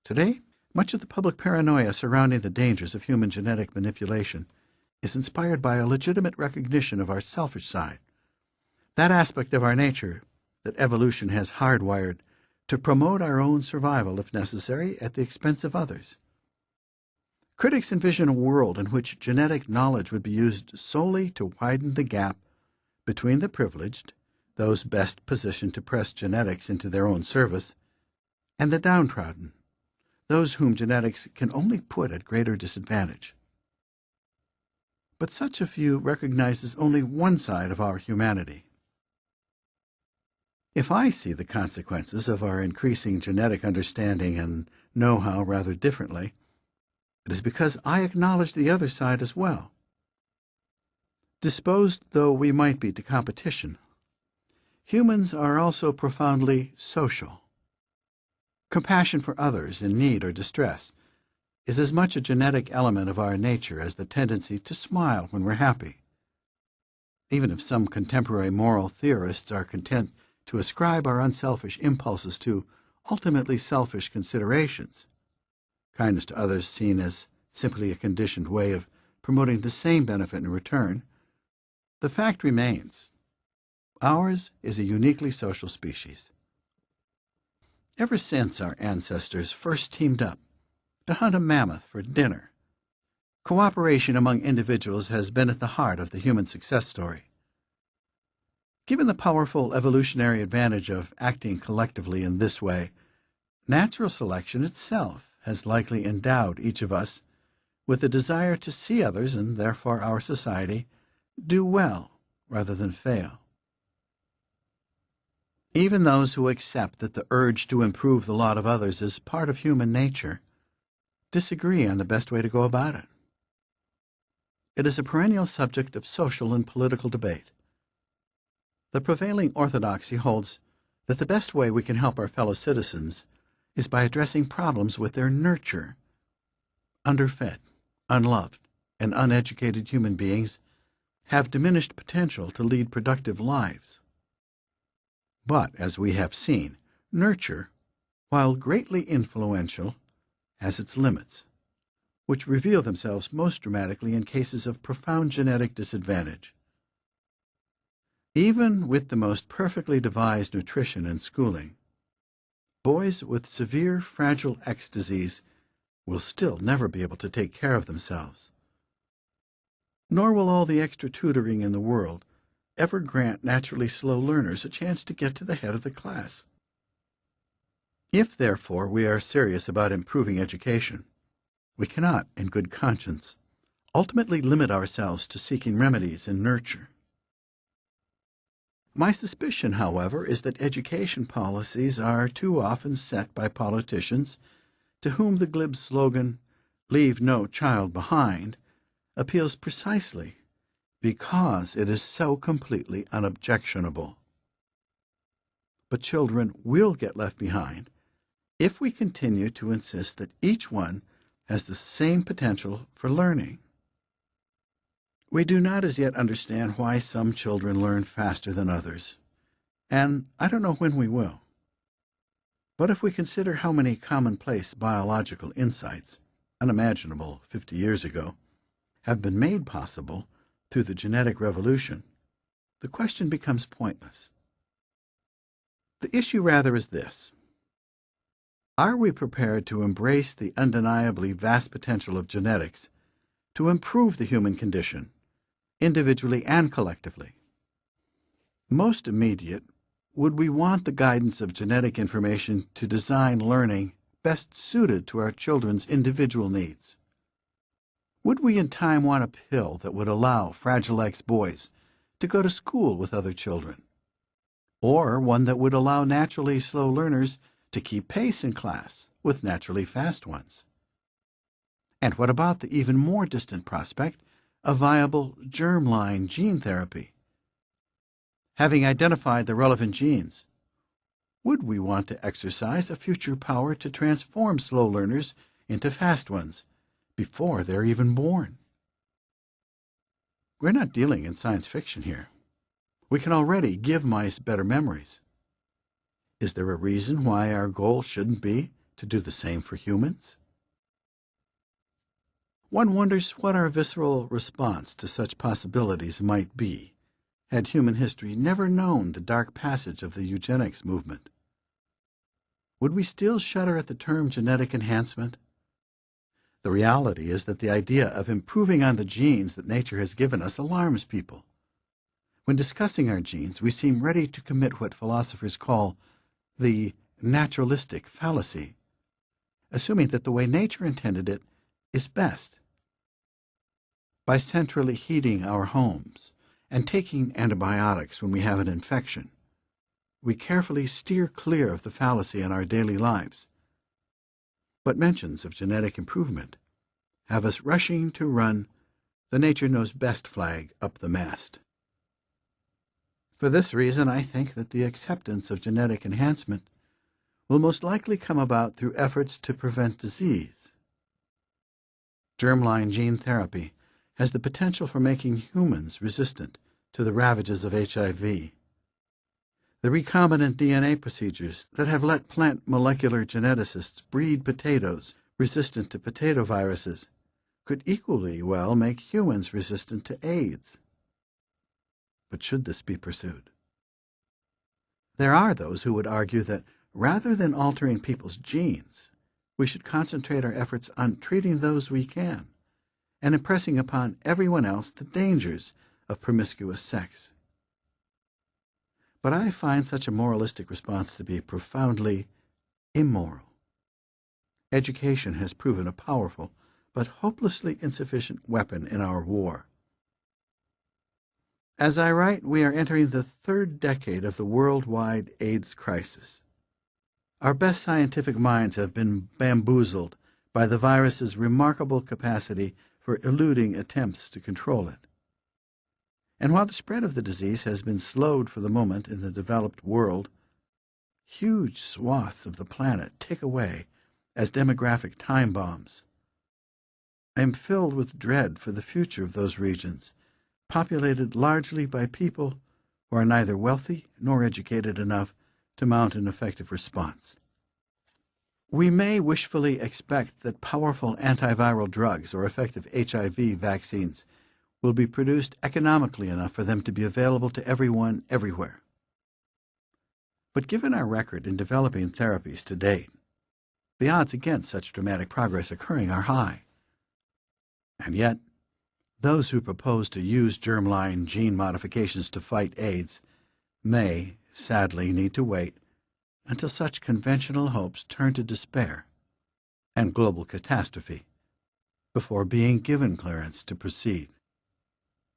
Today, much of the public paranoia surrounding the dangers of human genetic manipulation is inspired by a legitimate recognition of our selfish side, that aspect of our nature that evolution has hardwired to promote our own survival, if necessary, at the expense of others. Critics envision a world in which genetic knowledge would be used solely to widen the gap between the privileged, those best positioned to press genetics into their own service, and the downtrodden, those whom genetics can only put at greater disadvantage. But such a view recognizes only one side of our humanity. If I see the consequences of our increasing genetic understanding and know-how rather differently, it is because I acknowledge the other side as well. Disposed though we might be to competition, humans are also profoundly social. Compassion for others in need or distress is as much a genetic element of our nature as the tendency to smile when we're happy. Even if some contemporary moral theorists are content to ascribe our unselfish impulses to ultimately selfish considerations, kindness to others seen as simply a conditioned way of promoting the same benefit in return, the fact remains, ours is a uniquely social species. Ever since our ancestors first teamed up to hunt a mammoth for dinner, cooperation among individuals has been at the heart of the human success story. Given the powerful evolutionary advantage of acting collectively in this way, natural selection itself has likely endowed each of us with the desire to see others, and therefore our society, do well rather than fail. Even those who accept that the urge to improve the lot of others is part of human nature disagree on the best way to go about it. It is a perennial subject of social and political debate. The prevailing orthodoxy holds that the best way we can help our fellow citizens is by addressing problems with their nurture. Underfed, unloved, and uneducated human beings have diminished potential to lead productive lives. But, as we have seen, nurture, while greatly influential, has its limits, which reveal themselves most dramatically in cases of profound genetic disadvantage. Even with the most perfectly devised nutrition and schooling, boys with severe Fragile X disease will still never be able to take care of themselves. Nor will all the extra tutoring in the world ever grant naturally slow learners a chance to get to the head of the class. If, therefore, we are serious about improving education, we cannot, in good conscience, ultimately limit ourselves to seeking remedies in nurture. My suspicion, however, is that education policies are too often set by politicians to whom the glib slogan, "Leave no child behind," appeals precisely because it is so completely unobjectionable. But children will get left behind if we continue to insist that each one has the same potential for learning. We do not as yet understand why some children learn faster than others, and I don't know when we will. But if we consider how many commonplace biological insights, unimaginable 50 years ago, have been made possible through the genetic revolution, the question becomes pointless. The issue rather is this: are we prepared to embrace the undeniably vast potential of genetics to improve the human condition, individually and collectively? Most immediate, would we want the guidance of genetic information to design learning best suited to our children's individual needs? Would we in time want a pill that would allow Fragile X boys to go to school with other children? Or one that would allow naturally slow learners to keep pace in class with naturally fast ones? And what about the even more distant prospect of viable germline gene therapy? Having identified the relevant genes, would we want to exercise a future power to transform slow learners into fast ones before they're even born? We're not dealing in science fiction here. We can already give mice better memories. Is there a reason why our goal shouldn't be to do the same for humans? One wonders what our visceral response to such possibilities might be had human history never known the dark passage of the eugenics movement. Would we still shudder at the term genetic enhancement? The reality is that the idea of improving on the genes that nature has given us alarms people. When discussing our genes, we seem ready to commit what philosophers call the naturalistic fallacy, assuming that the way nature intended it is best. By centrally heating our homes and taking antibiotics when we have an infection, we carefully steer clear of the fallacy in our daily lives. But mentions of genetic improvement have us rushing to run the nature knows best flag up the mast. For this reason, I think that the acceptance of genetic enhancement will most likely come about through efforts to prevent disease. Germline gene therapy has the potential for making humans resistant to the ravages of HIV. The recombinant DNA procedures that have let plant molecular geneticists breed potatoes resistant to potato viruses could equally well make humans resistant to AIDS. But should this be pursued? There are those who would argue that rather than altering people's genes, we should concentrate our efforts on treating those we can and impressing upon everyone else the dangers of promiscuous sex. But I find such a moralistic response to be profoundly immoral. Education has proven a powerful but hopelessly insufficient weapon in our war. As I write, we are entering the third decade of the worldwide AIDS crisis. Our best scientific minds have been bamboozled by the virus's remarkable capacity for eluding attempts to control it. And while the spread of the disease has been slowed for the moment in the developed world, huge swaths of the planet tick away as demographic time bombs. I am filled with dread for the future of those regions, populated largely by people who are neither wealthy nor educated enough to mount an effective response. We may wishfully expect that powerful antiviral drugs or effective HIV vaccines will be produced economically enough for them to be available to everyone everywhere. But given our record in developing therapies to date, the odds against such dramatic progress occurring are high. And yet, those who propose to use germline gene modifications to fight AIDS may, sadly, need to wait until such conventional hopes turn to despair and global catastrophe before being given clearance to proceed.